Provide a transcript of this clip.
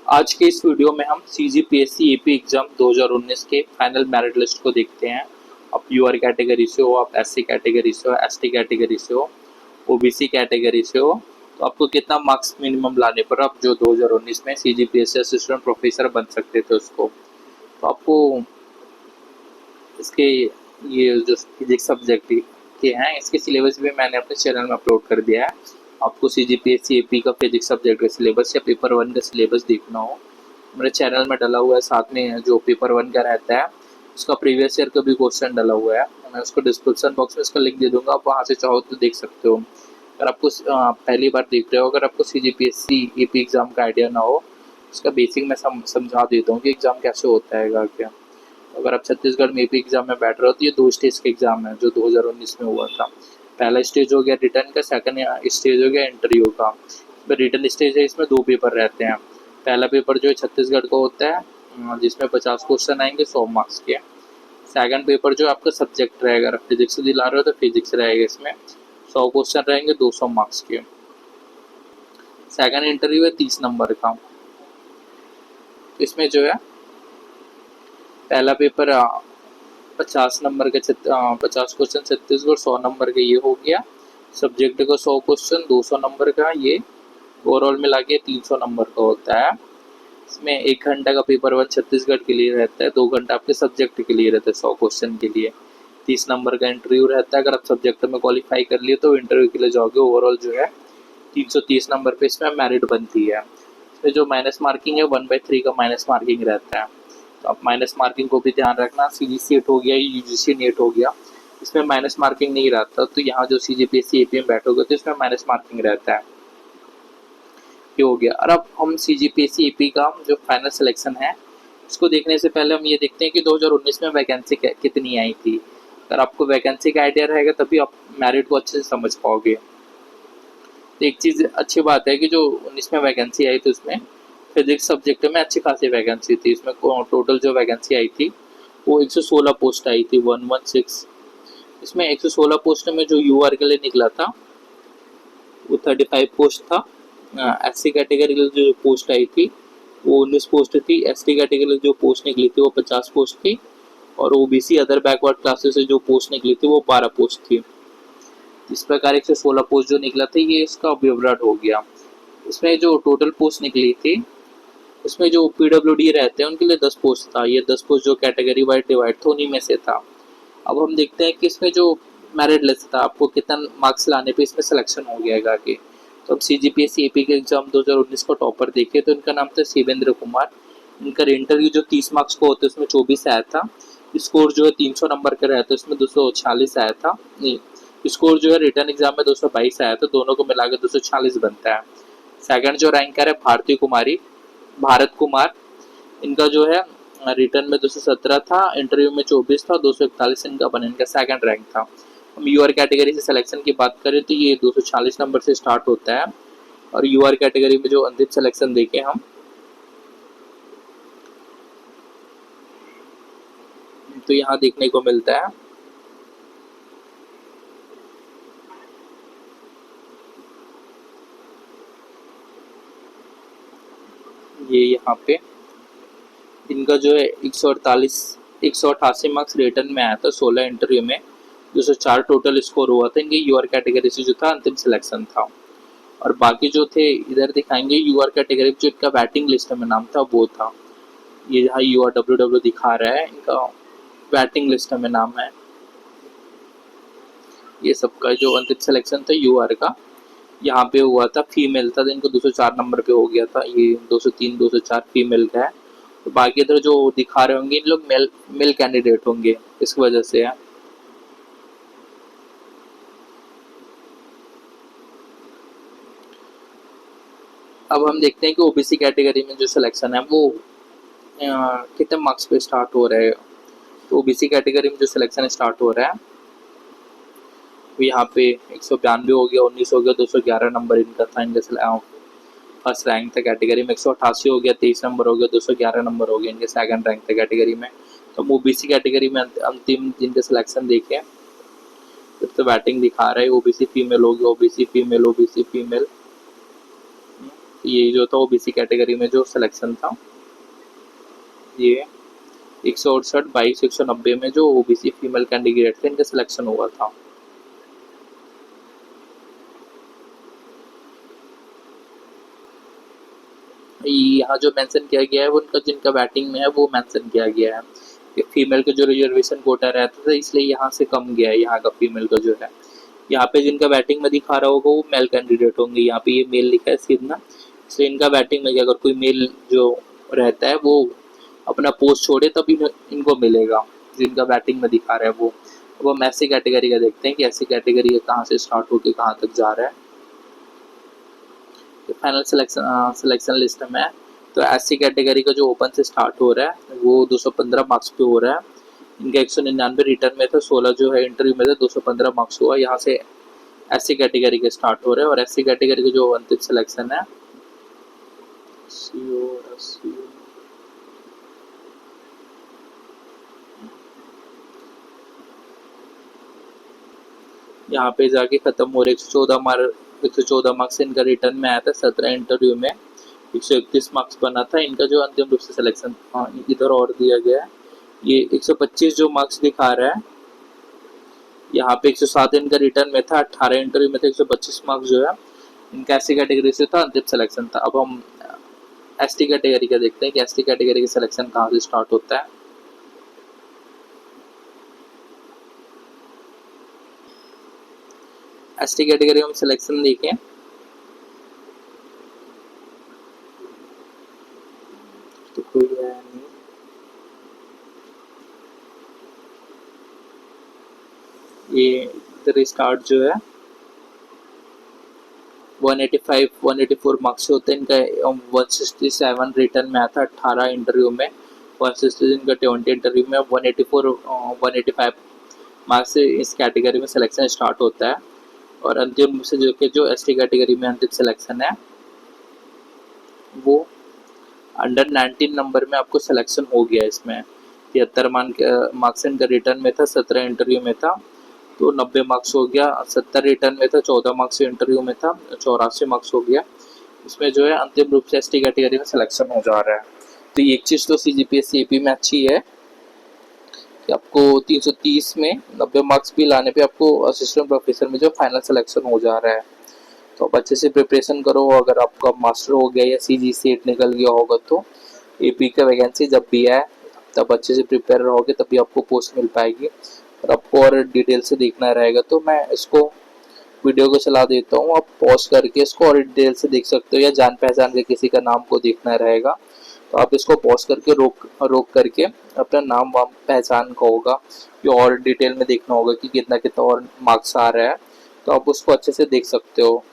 आज के इस वीडियो में हम सीजीपीएससी एपी एग्जाम 2019 के फाइनल मेरिट लिस्ट को देखते हैं। आप यूआर कैटेगरी से हो, आप एससी कैटेगरी से हो, एसटी कैटेगरी से हो, ओबीसी कैटेगरी से हो, तो आपको कितना मार्क्स मिनिमम लाने पर आप जो 2019 में सीजीपीएससी असिस्टेंट प्रोफेसर बन सकते थे उसको। तो आपको इसके ये जो फिजिक्स सब्जेक्ट के हैं इसके सिलेबस भी मैंने अपने चैनल में अपलोड कर दिया है। आपको सीजीपीएससी एपी का फिजिक्स सब्जेक्ट का सिलेबस या पेपर 1 का सिलेबस देखना हो, मेरे चैनल में डला हुआ है। साथ में जो पेपर 1 का रहता है उसका प्रीवियस ईयर का भी क्वेश्चन डला हुआ है, मैं उसको डिस्क्रिप्शन बॉक्स में इसका लिंक दे दूंगा, आप वहाँ से चाहो तो देख सकते हो। अगर आपको पहली बार देख रहे हो, अगर आपको सीजीपीएससी एपी एग्ज़ाम का आइडिया ना हो, उसका बेसिक मैं समझा देता हूँ कि एग्ज़ाम कैसे होता है क्या। अगर आप छत्तीसगढ़ में एपी एग्जाम में बैठ रहे हो तो ये 2 स्टेज के एग्जाम है जो 2019 में हुआ था। पहला स्टेज हो गया रिटर्न का, सेकंड स्टेज हो गया इंटरव्यू का। इसमें रिटर्न स्टेज है, इसमें 2 पेपर रहते हैं। पहला पेपर जो है छत्तीसगढ़ का होता है जिसमें 50 क्वेश्चन आएंगे 100 मार्क्स के। सेकंड पेपर जो आपका सब्जेक्ट रहेगा, अगर फिजिक्स दिला रहे हो तो फिजिक्स रहेगा, इसमें 100 क्वेश्चन रहेंगे 200 मार्क्स के। सेकंड इंटरव्यू है 30 नंबर का। इसमें जो है पहला पेपर 50 नंबर के 50 क्वेश्चन छत्तीसगढ़, 100 नंबर का ये हो गया। सब्जेक्ट का 100 क्वेश्चन 200 नंबर का, ये ओवरऑल मिला के 300 नंबर का होता है। इसमें 1 घंटा का पेपर 1 छत्तीसगढ़ के लिए रहता है, 2 घंटा आपके सब्जेक्ट के लिए रहता है 100 क्वेश्चन के लिए। 30 नंबर का इंटरव्यू रहता है, अगर आप सब्जेक्ट में क्वालिफाई कर लिए तो इंटरव्यू के लिए जाओगे। ओवरऑल जो है 330 नंबर पे इसमें मेरिट बनती है। इसमें जो माइनस मार्किंग है 1/3 का माइनस मार्किंग रहता है, तो आप माइनस मार्किंग को भी ध्यान रखना। सीजीसी नेट हो गया, यूजीसी नेट हो गया, इसमें माइनस मार्किंग नहीं रहता। तो यहाँ जो सीजीपीएससी एपी में बैठोगे तो इसमें माइनस मार्किंग रहता है। ये हो गया। और अब हम सीजीपीएससी एपी का जो फाइनल सिलेक्शन है इसको देखने से पहले हम ये देखते हैं कि 2019 में वैकेंसी कितनी आई थी। अगर आपको वैकेंसी का आइडिया रहेगा तभी आप मेरिट को अच्छे से समझ पाओगे। तो एक चीज़ अच्छी बात है कि जो 19 में वैकेंसी आई थी उसमें फिजिक्स सब्जेक्ट में अच्छी खासी वैकेंसी थी। इसमें टोटल जो वैकेंसी आई थी वो 116 पोस्ट आई थी, 116। इसमें 116 पोस्ट में जो यूआर के लिए निकला था वो 35 पोस्ट था। एससी कैटेगरी के लिए जो पोस्ट आई थी वो 19 पोस्ट थी। एसटी कैटेगरी जो पोस्ट निकली थी वो 50 पोस्ट थी। और ओबीसी अदर बैकवर्ड क्लासेस से जो पोस्ट निकली थी वो 12 पोस्ट थी। इस प्रकार 116 पोस्ट जो निकला था ये इसका विवरण हो गया। इसमें जो टोटल पोस्ट निकली थी उसमें जो पीडब्ल्यूडी रहते हैं उनके लिए 10 पोस्ट था। ये 10 पोस्ट जो कैटेगरी वाइज डिवाइड था उन्हीं में से था। अब हम देखते हैं कि इसमें जो मेरिट लिस्ट था आपको कितना मार्क्स लाने पे इसमें सिलेक्शन हो गया आगे। तो अब सीजीपीएससी एपी के एग्जाम 2019 का टॉपर देखे तो इनका नाम था शिवेंद्र कुमार। इनका इंटरव्यू जो 30 मार्क्स को होते उसमें 24 आया था। स्कोर जो है 300 नंबर का रहता है, उसमें 246 आया था। नहीं, स्कोर जो है रिटर्न एग्जाम में 222 आया था, दोनों को मिलाकर 246 बनता है। सेकंड जो रैंकर है भारत कुमार, इनका जो है रिटर्न में 217 था, इंटरव्यू में 24 था, 241 इनका बना, इनका सेकंड रैंक था। हम यूआर कैटेगरी से सिलेक्शन की बात करें तो ये 240 नंबर से स्टार्ट होता है। और यूआर कैटेगरी में जो अंतिम सिलेक्शन देखे हम तो यहाँ देखने को मिलता है ये यहाँ पे इनका जो है 188 मार्क्स रिटर्न में आया था, 16 इंटरव्यू में 204 टोटल स्कोर हुआ था। इनके यूआर कैटेगरी से जो था अंतिम सिलेक्शन था। और बाकी जो थे इधर दिखाएंगे यूआर कैटेगरी जो इनका बैटिंग लिस्ट में नाम था वो था ये, जहाँ यूआर डब्ल्यू दिखा रहा है इनका बैटिंग लिस्ट में नाम है। ये सबका जो अंतिम सिलेक्शन था यूआर का यहाँ पे हुआ था, फीमेल था तो इनको 204 नंबर पे हो गया था। ये 203 204 फीमेल का है। तो बाकी इधर जो दिखा रहे होंगे इन लोग मेल कैंडिडेट होंगे, इस वजह से है। अब हम देखते हैं कि ओबीसी कैटेगरी में जो सिलेक्शन है वो कितने मार्क्स पे स्टार्ट हो रहा है। तो ओबीसी कैटेगरी में जो सिलेक्शन स्टार्ट हो रहा है वो यहाँ पे 192 हो गया, 19 हो गया, 211 नंबर इनका था। इनका फर्स्ट रैंक था कैटेगरी में। 188 हो गया, 23 नंबर हो गया, 211 नंबर हो गया, इनके सेकंड रैंक था कैटेगरी में। तो हम ओबीसी कैटेगरी में अंतिम जिनके सिलेक्शन देखे फिर तो बैटिंग दिखा रहा है, ओबीसी फीमेल हो गया, ओबीसी फीमेल, ओबीसी फीमेल, ये जो था ओबीसी कैटेगरी में जो सिलेक्शन था, ये 168 22 190 में जो ओबीसी फीमेल कैंडिडेट थे इनका सिलेक्शन हुआ था। यहाँ जो मेंशन किया गया है वो उनका जिनका बैटिंग में है वो मेंशन किया गया है कि फीमेल का जो रिजर्वेशन कोटा रहता था इसलिए यहाँ से कम गया है यहाँ का फीमेल का जो है। यहाँ पे जिनका बैटिंग में दिखा रहा होगा वो मेल कैंडिडेट होंगे, यहाँ पे ये मेल लिखा है सीधा, इसलिए इनका बैटिंग में अगर कोई मेल जो रहता है वो अपना पोस्ट छोड़े तब इनको मिलेगा जिनका बैटिंग में दिखा रहा है वो। अब हम ऐसी कैटेगरी का देखते हैं कि ऐसी कैटेगरी कहाँ से स्टार्ट होकर कहाँ तक जा रहा है। फाइनल सिलेक्शन लिस्ट में है तो एससी कैटेगरी का जो ओपन से स्टार्ट हो रहा है वो 215 मार्क्स पे हो रहा है। इनका 199 रिटर्न में था, 16 जो है इंटरव्यू में था, 215 मार्क्स हुआ। यहाँ से एससी कैटेगरी के स्टार्ट हो रहे हैं और एससी कैटेगरी का जो अंतिम सिलेक्शन है यहाँ पे जाके खत्म हो रहे 114 मार्क्स इनका रिटर्न में आया था। 17 इंटरव्यू में 131 मार्क्स बना था इनका जो अंतिम रूप से सिलेक्शन इधर और दिया गया है। ये 125 जो मार्क्स दिखा रहा है यहाँ पे 107 इनका रिटर्न में था, 18 इंटरव्यू में था, 125 मार्क्स जो है इनका एससी कैटेगरी से था, अंतिम सिलेक्शन था। अब हम एसटी कैटेगरी का देखते हैं कि एसटी कैटेगरी का सिलेक्शन कहाँ से स्टार्ट होता है। एसटी कैटेगरी में सिलेक्शन देखें तो कोई है नहीं। ये इधर स्टार्ट जो है 185 184 मार्क्स होते हैं इनका। 167 रिटर्न में आया था 18 इंटरव्यू में, 160 इनका 20 इंटरव्यू में, 185 मार्क्स से इस कैटेगरी में सिलेक्शन स्टार्ट होता है। और अंतिम से जो एसटी कैटेगरी में अंतिम सिलेक्शन है वो अंडर 19 नंबर में आपको सिलेक्शन हो गया। इसमें 73 मार्क्स इनका रिटर्न में था, 17 इंटरव्यू में था तो 90 मार्क्स हो गया। 70 रिटर्न में था, 14 मार्क्स इंटरव्यू में था, 84 मार्क्स हो गया। इसमें जो है अंतिम रूप से एसटी कैटेगरी में सिलेक्शन हो जा रहा है। तो एक चीज़ तो सीजीपीएस सीपी में अच्छी है कि आपको 330 में 90 मार्क्स भी लाने पे आपको असिस्टेंट प्रोफेसर में जो फाइनल सिलेक्शन हो जा रहा है। तो आप अच्छे से प्रिपरेशन करो। अगर आपका मास्टर हो गया या सीजी सेट निकल गया होगा तो एपी का वैकेंसी जब भी आए तब अच्छे से प्रिपेयर रहोगे तभी आपको पोस्ट मिल पाएगी। और आपको और डिटेल से देखना रहेगा तो मैं इसको वीडियो को चला देता हूँ, आप पॉज करके इसको और डिटेल से देख सकते हो, या जान पहचान के किसी का नाम को देखना रहेगा तो आप इसको पॉज करके रोक करके अपना नाम वाम पहचान का होगा या और डिटेल में देखना होगा कि कितना कितना और मार्क्स आ रहा है तो आप उसको अच्छे से देख सकते हो।